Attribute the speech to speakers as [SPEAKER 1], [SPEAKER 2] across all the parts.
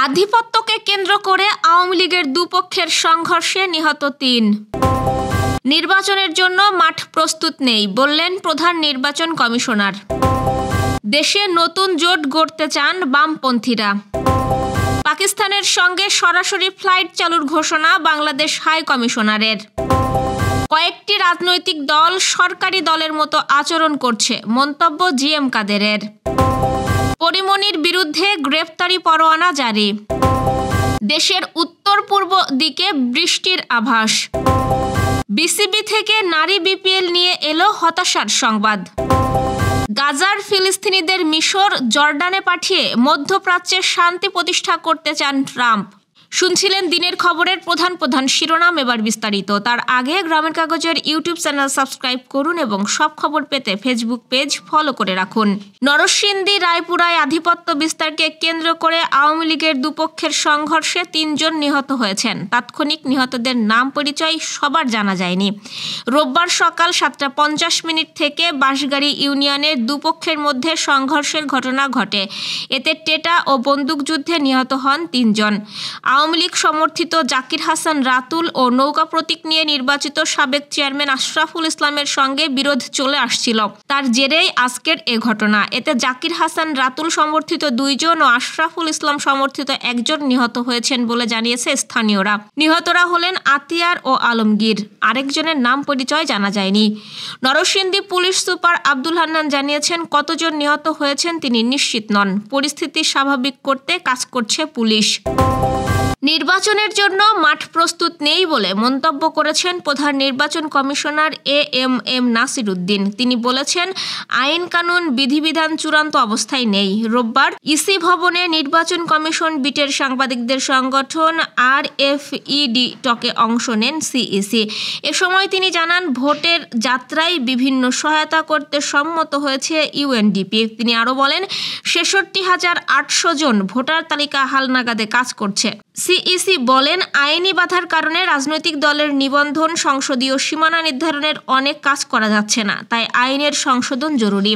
[SPEAKER 1] আধিপত্যকে কেন্দ্র করে আওয়ামী লীগের দুপক্ষের সংঘর্ষে নিহত ৩। নির্বাচনের জন্য মাঠ প্রস্তুত নেই বললেন প্রধান নির্বাচন কমিশনার। দেশে নতুন জোট গড়তে চান বামপন্থীরা। পাকিস্তানের সঙ্গে সরাসরি ফ্লাইট চালুর ঘোষণা বাংলাদেশ হাই কমিশনারের। কয়েকটি রাজনৈতিক দল সরকারি দলের মতো আচরণ করছে মন্তব্য জিএম কাদেরের। পরিমণির বিরুদ্ধে গ্রেফতারি পরোয়ানা জারি। দেশের উত্তর পূর্ব দিকে বৃষ্টির আভাস। বিসিবি থেকে নারী বিপিএল নিয়ে এলো হতাশার সংবাদ। গাজার ফিলিস্তিনিদের মিশর জর্ডানে পাঠিয়ে মধ্যপ্রাচ্যে শান্তি প্রতিষ্ঠা করতে চান ট্রাম্প। শুনছিলেন দিনের খবরের প্রধান শিরোনাম, এবার বিস্তারিত। তার আগে গ্রামের কাগজের ইউটিউব চ্যানেল সাবস্ক্রাইব করুন এবং সব খবর পেতে ফেসবুক পেজ ফলো করে রাখুন। নরসিংদী রায়পুরায় আধিপত্য বিস্তারকে কেন্দ্র করে আওয়ামী লীগের দুপক্ষের সংঘর্ষে ৩ জন নিহত হয়েছেন। তাৎক্ষণিক নিহতদের নাম পরিচয় সবার জানা যায়নি। রোববার সকাল 7:50 থেকে বাঁশগাড়ি ইউনিয়নের দুপক্ষের মধ্যে সংঘর্ষের ঘটনা ঘটে। এতে টেটা ও বন্দুকযুদ্ধে নিহত হন ৩ জন। আওয়ামী লীগ সমর্থিত জাকির হাসান রাতুল ও নৌকা প্রতীক নিয়ে নির্বাচিত সাবেক চেয়ারম্যান আশরাফুল ইসলামের সঙ্গে বিরোধ চলে আসছিল। তার জেরেই আজকের এ ঘটনা। এতে জাকির হাসান রাতুল সমর্থিত 2 জন ও আশরাফুল ইসলাম সমর্থিত 1 জন নিহত হয়েছেন বলে জানিয়েছে স্থানীয়রা। নিহতরা হলেন আতিয়ার ও আলমগীর। আরেকজনের নাম পরিচয় জানা যায়নি। নরসিংদী পুলিশ সুপার আব্দুল হান্নান জানিয়েছেন, কতজন নিহত হয়েছেন তিনি নিশ্চিত নন। পরিস্থিতি স্বাভাবিক করতে কাজ করছে পুলিশ। নির্বাচনের জন্য মাঠ প্রস্তুত নেই বলে মন্তব্য করেছেন প্রধান নির্বাচন কমিশনার এএমএম নাসির উদ্দিন। তিনি বলেছেন, আইন কানুন বিধিবিধান চূড়ান্ত অবস্থায় নেই। রোববার ইসি ভবনে নির্বাচন কমিশন বিটের সাংবাদিকদের সংগঠন আরএফইডি টকে অংশ নেন সিইসি। এ সময় তিনি জানান, ভোটের যাত্রায় বিভিন্ন সহায়তা করতে সম্মত হয়েছে ইউএনডিপি। তিনি আরও বলেন, ৬৬,৮০০ জন ভোটার তালিকা হালনাগাদে কাজ করছে। সিইসি বলেন, আইনি বাধার কারণে রাজনৈতিক দলের নিবন্ধন, সংসদীয় সীমানা নির্ধারণের অনেক কাজ করা যাচ্ছে না, তাই আইনের সংশোধন জরুরি।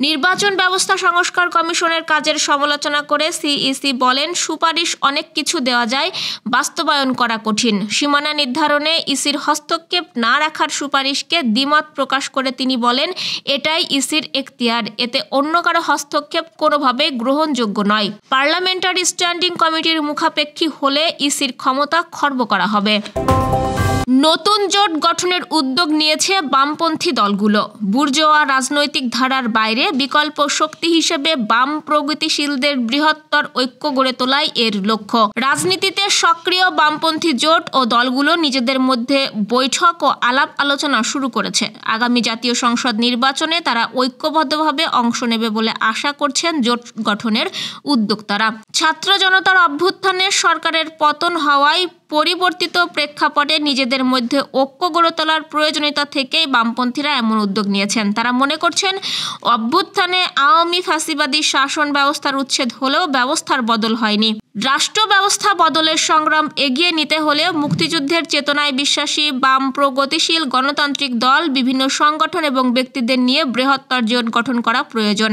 [SPEAKER 1] নির্বাচন ব্যবস্থা সংস্কার কমিশনের কাজের সমালোচনা করে সিইসি বলেন, সুপারিশ অনেক কিছু দেওয়া যায়, বাস্তবায়ন করা কঠিন। সীমানা নির্ধারণে ইসির হস্তক্ষেপ না রাখার সুপারিশকে দ্বিমত প্রকাশ করে তিনি বলেন, এটাই ইসির এখতিয়ার, এতে অন্য কারো হস্তক্ষেপ কোনোভাবেই গ্রহণযোগ্য নয়। পার্লামেন্টারি স্ট্যান্ডিং কমিটির মুখাপেক্ষী হলে ইসির ক্ষমতা খর্ব করা হবে। নতুন জোট গঠনের উদ্যোগ নিয়েছে বামপন্থী দলগুলো। বুর্জোয়া রাজনৈতিক ধারার বাইরে বিকল্প শক্তি হিসেবে বাম প্রগতিশীলদের বৃহত্তর ঐক্য গড়ে তোলাই এর লক্ষ্য। রাজনীতিতে সক্রিয় বামপন্থী জোট ও দলগুলো নিজেদের মধ্যে বৈঠক ও আলাপ আলোচনা শুরু করেছে। আগামী জাতীয় সংসদ নির্বাচনে তারা ঐক্যবদ্ধভাবে অংশ নেবে বলে আশা করছেন জোট গঠনের উদ্যোক্তারা। ছাত্র জনতার অভ্যুত্থানে সরকারের পতন হওয়ায় পরিবর্তিত প্রেক্ষাপটে নিজেদের মধ্যে ঐক্য গড়ে তোলার প্রয়োজনীয়তা থেকেই বামপন্থীরা এমন উদ্যোগ নিয়েছেন। তারা মনে করছেন, অভ্যুত্থানে আওয়ামী ফ্যাসিবাদী শাসন ব্যবস্থার উচ্ছেদ হলেও ব্যবস্থার বদল হয়নি। রাষ্ট্র ব্যবস্থা বদলের সংগ্রাম এগিয়ে নিতে হলে মুক্তিযুদ্ধের চেতনায় বিশ্বাসী বাম প্রগতিশীল গণতান্ত্রিক দল, বিভিন্ন সংগঠন এবং ব্যক্তিদের নিয়ে বৃহত্তর জোট গঠন করা প্রয়োজন।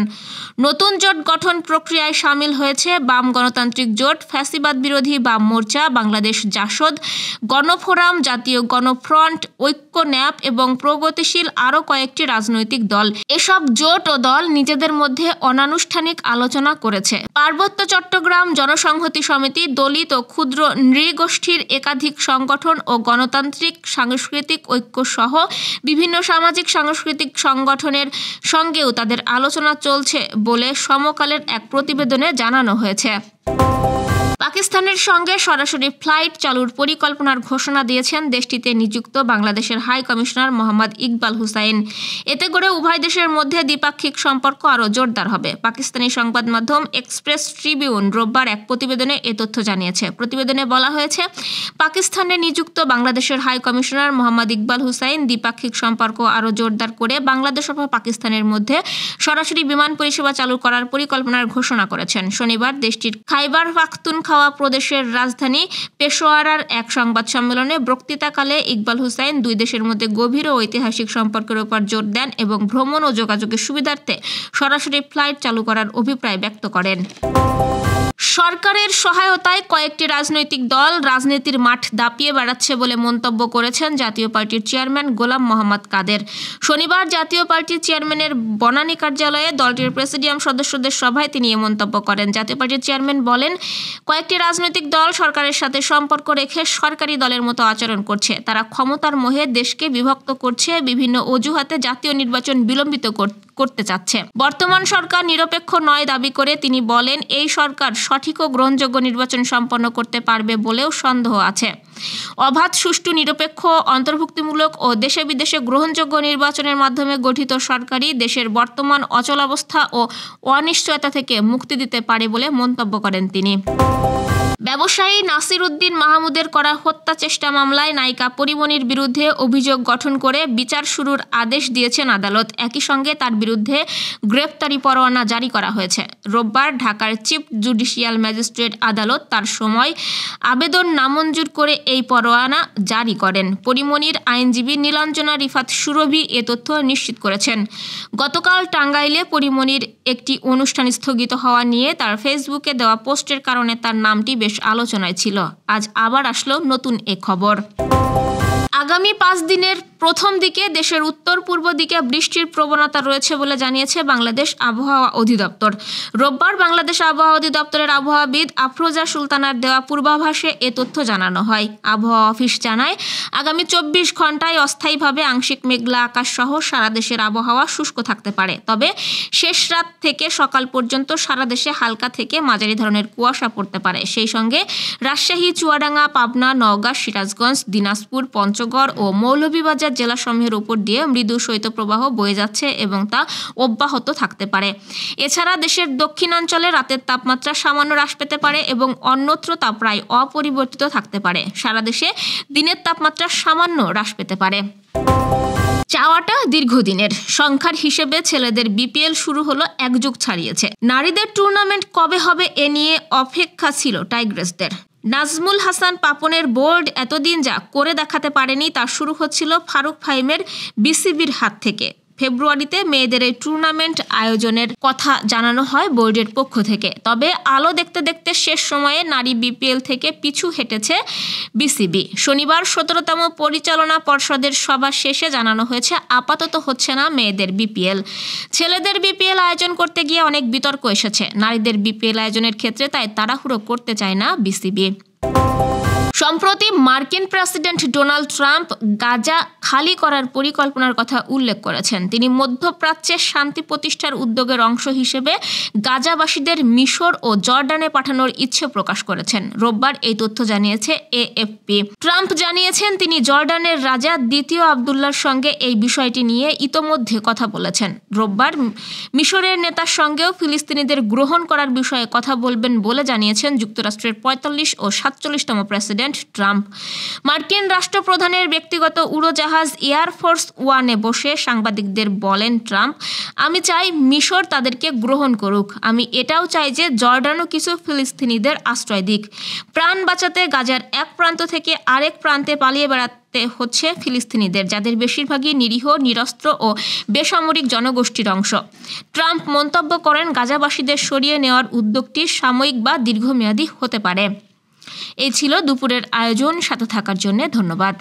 [SPEAKER 1] নতুন জোট গঠন প্রক্রিয়ায় সামিল হয়েছে বাম গণতান্ত্রিক জোট, ফ্যাসিবাদ বিরোধী বাম মোর্চা, বাংলাদেশ জাসদ, গণফোরাম, জাতীয় গণফ্রন্ট, ঐক্য ন্যাপ এবং প্রগতিশীল আরও কয়েকটি রাজনৈতিক দল। এসব জোট ও দল নিজেদের মধ্যে অনানুষ্ঠানিক আলোচনা করেছে। পার্বত্য চট্টগ্রাম জনসংহতি সমিতি, দলিত ও ক্ষুদ্র নৃগোষ্ঠীর একাধিক সংগঠন ও গণতান্ত্রিক সাংস্কৃতিক ঐক্য সহ বিভিন্ন সামাজিক সাংস্কৃতিক সংগঠনের সঙ্গেও তাদের আলোচনা চলছে বলে সমকালের এক প্রতিবেদনে জানানো হয়েছে। পাকিস্তানের সঙ্গে সরাসরি ফ্লাইট চালুর পরিকল্পনার ঘোষণা দিয়েছেন দেশটিতে নিযুক্ত বাংলাদেশের হাই কমিশনার মোহাম্মদ ইকবাল হুসাইন। এতে করে উভয় দেশের মধ্যে দ্বিপাক্ষিক সম্পর্ক আরও জোরদার হবে। পাকিস্তানি সংবাদ মাধ্যম এক্সপ্রেস ট্রিবিউন রোববার এক প্রতিবেদনে এ তথ্য জানিয়েছে। প্রতিবেদনে বলা হয়েছে, পাকিস্তানে নিযুক্ত বাংলাদেশের হাই কমিশনার মোহাম্মদ ইকবাল হুসাইন দ্বিপাক্ষিক সম্পর্ক আরও জোরদার করে বাংলাদেশ ও পাকিস্তানের মধ্যে সরাসরি বিমান পরিষেবা চালু করার পরিকল্পনার ঘোষণা করেছেন। শনিবার দেশটির খাইবার পাখতুনখাওয়া প্রদেশের রাজধানী পেশোয়ারার এক সংবাদ সম্মেলনে বক্তৃতাকালে ইকবাল হুসাইন 2 দেশের মধ্যে গভীর ও ঐতিহাসিক সম্পর্কের উপর জোর দেন এবং ভ্রমণ ও যোগাযোগের সুবিধার্থে সরাসরি ফ্লাইট চালু করার অভিপ্রায় ব্যক্ত করেন। সরকারের সহায়তায় কয়েকটি রাজনৈতিক দল রাজনীতির মাঠ দাপিয়ে বেড়াচ্ছে বলে মন্তব্য করেছেন জাতীয় পার্টির চেয়ারম্যান গোলাম মোহাম্মদ কাদের। শনিবার জাতীয় পার্টির চেয়ারম্যানের বনানী কার্যালয়ে দলটির প্রেসিডিয়াম সদস্যদের সভায় তিনি এ মন্তব্য করেন। জাতীয় পার্টির চেয়ারম্যান বলেন, কয়েকটি রাজনৈতিক দল সরকারের সাথে সম্পর্ক রেখে সরকারি দলের মতো আচরণ করছে। তারা ক্ষমতার মোহে দেশকে বিভক্ত করছে, বিভিন্ন অজুহাতে জাতীয় নির্বাচন বিলম্বিত করতে চাচ্ছে। বর্তমান সরকার নিরপেক্ষ নয় দাবি করে তিনি বলেন, এই সরকার সঠিক ও গ্রহণযোগ্য নির্বাচন সম্পন্ন করতে পারবে বলেও সন্দেহ আছে। অবাধ, সুষ্ঠু, নিরপেক্ষ, অন্তর্ভুক্তিমূলক ও দেশে বিদেশে গ্রহণযোগ্য নির্বাচনের মাধ্যমে গঠিত সরকারই দেশের বর্তমান অচলাবস্থা ও অনিশ্চয়তা থেকে মুক্তি দিতে পারে বলে মন্তব্য করেন তিনি। ব্যবসায়ী নাসির উদ্দিন মাহমুদের করা হত্যা চেষ্টা মামলায় নায়িকা পরিমণির বিরুদ্ধে অভিযোগ গঠন করে বিচার শুরুর আদেশ দিয়েছেন আদালত। একই সঙ্গে তার বিরুদ্ধে গ্রেপ্তারি পরোয়ানা জারি করা হয়েছে। রোববার ঢাকার চিফ জুডিশিয়াল ম্যাজিস্ট্রেট আদালত তার সময় আবেদন নামঞ্জুর করে এই পরোয়ানা জারি করেন। পরিমণির আইনজীবী নীলাঞ্জনা রিফাত সুরভি এ তথ্য নিশ্চিত করেছেন। গতকাল টাঙ্গাইলে পরিমণির একটি অনুষ্ঠান স্থগিত হওয়া নিয়ে তার ফেসবুকে দেওয়া পোস্টের কারণে তার নামটি বেশ আলোচনায় ছিল। আজ আবার আসলো নতুন এ খবর। আগামী 5 দিনের প্রথম দিকে দেশের উত্তর পূর্ব দিকে বৃষ্টির প্রবণতা রয়েছে বলে জানিয়েছে বাংলাদেশ আবহাওয়া অধিদপ্তর। রোববার বাংলাদেশ আবহাওয়া অধিদপ্তরের আবহাওয়াবিদ আফরোজা সুলতানার দেওয়া পূর্বাভাসে এ তথ্য জানানো হয়। আবহাওয়া অফিস জানায়, আগামী 24 ঘন্টায় অস্থায়ীভাবে আংশিক মেঘলা আকাশ সহ সারা দেশের আবহাওয়া শুষ্ক থাকতে পারে। তবে শেষ রাত থেকে সকাল পর্যন্ত সারা দেশে হালকা থেকে মাঝারি ধরনের কুয়াশা পড়তে পারে। সেই সঙ্গে রাজশাহী, চুয়াডাঙ্গা, পাবনা, নওগাঁ, সিরাজগঞ্জ, দিনাজপুর, পঞ্চগড় ও মৌলভীবাজার জেলাসমূহের উপর দিয়ে মৃদু শৈত্যপ্রবাহ বয়ে যাচ্ছে এবং তা অব্যাহত থাকতে পারে। এছাড়া দেশের দক্ষিণাঞ্চলে রাতের তাপমাত্রা সামান্য হ্রাস পেতে পারে এবং অন্যত্র তা প্রায় অপরিবর্তিত থাকতে পারে। সারা দেশে দিনের তাপমাত্রা সামান্য হ্রাস পেতে পারে। চাওয়াটা দীর্ঘদিনের। সংখ্যার হিসেবে ছেলেদের বিপিএল শুরু হলো 1 যুগ ছাড়িয়েছে। নারীদের টুর্নামেন্ট কবে হবে এ নিয়ে অপেক্ষা ছিল টাইগ্রেসদের। নাজমুল হাসান পাপনের বোর্ড এতদিন যা করে দেখাতে পারেনি তা শুরু হচ্ছিল ফারুক ফাহিমের বিসিবির হাত থেকে। ফেব্রুয়ারিতে মেয়েদের এই টুর্নামেন্ট আয়োজনের কথা জানানো হয় বোর্ডের পক্ষ থেকে। তবে আলো দেখতে দেখতে শেষ সময়ে নারী বিপিএল থেকে পিছু হেঁটেছে বিসিবি। শনিবার 17তম পরিচালনা পর্ষদের সভা শেষে জানানো হয়েছে, আপাতত হচ্ছে না মেয়েদের বিপিএল। ছেলেদের বিপিএল আয়োজন করতে গিয়ে অনেক বিতর্ক এসেছে। নারীদের বিপিএল আয়োজনের ক্ষেত্রে তাই তাড়াহুড়ো করতে চায় না বিসিবি। সম্প্রতি মার্কিন প্রেসিডেন্ট ডোনাল্ড ট্রাম্প গাজা খালি করার পরিকল্পনার কথা উল্লেখ করেছেন। তিনি মধ্যপ্রাচ্যে শান্তি প্রতিষ্ঠার উদ্যোগের অংশ হিসেবে গাজাবাসীদের মিশর ও জর্ডানে পাঠানোর ইচ্ছে প্রকাশ করেছেন। রোববার এই তথ্য জানিয়েছে এএফপি। ট্রাম্প জানিয়েছেন, তিনি জর্ডানের রাজা দ্বিতীয় আবদুল্লাহর সঙ্গে এই বিষয়টি নিয়ে ইতোমধ্যে কথা বলেছেন। রোববার মিশরের নেতার সঙ্গেও ফিলিস্তিনিদের গ্রহণ করার বিষয়ে কথা বলবেন বলে জানিয়েছেন যুক্তরাষ্ট্রের 45 ও 47তম প্রেসিডেন্ট ট্রাম্প। মার্কিন রাষ্ট্রপ্রধানের ব্যক্তিগত উড়োজাহাজ এয়ারফোর্স ওয়ানে বসে সাংবাদিকদের বলেন ট্রাম্প, আমি চাই মিশর তাদেরকে গ্রহণ করুক। আমি এটাও চাই যে জর্ডানও কিছু ফিলিস্তিনিদের আশ্রয় দিক। প্রাণ বাঁচাতে গাজার এক প্রান্ত থেকে আরেক প্রান্তে পালিয়ে বেড়াতে হচ্ছে ফিলিস্তিনিদের, যাদের বেশিরভাগই নিরীহ, নিরস্ত্র ও বেসামরিক জনগোষ্ঠীর অংশ। ট্রাম্প মন্তব্য করেন, গাজাবাসীদের সরিয়ে নেওয়ার উদ্যোগটি সাময়িক বা দীর্ঘমেয়াদী হতে পারে। এই ছিল দুপুরের আয়োজন। সাথে থাকার জন্য ধন্যবাদ।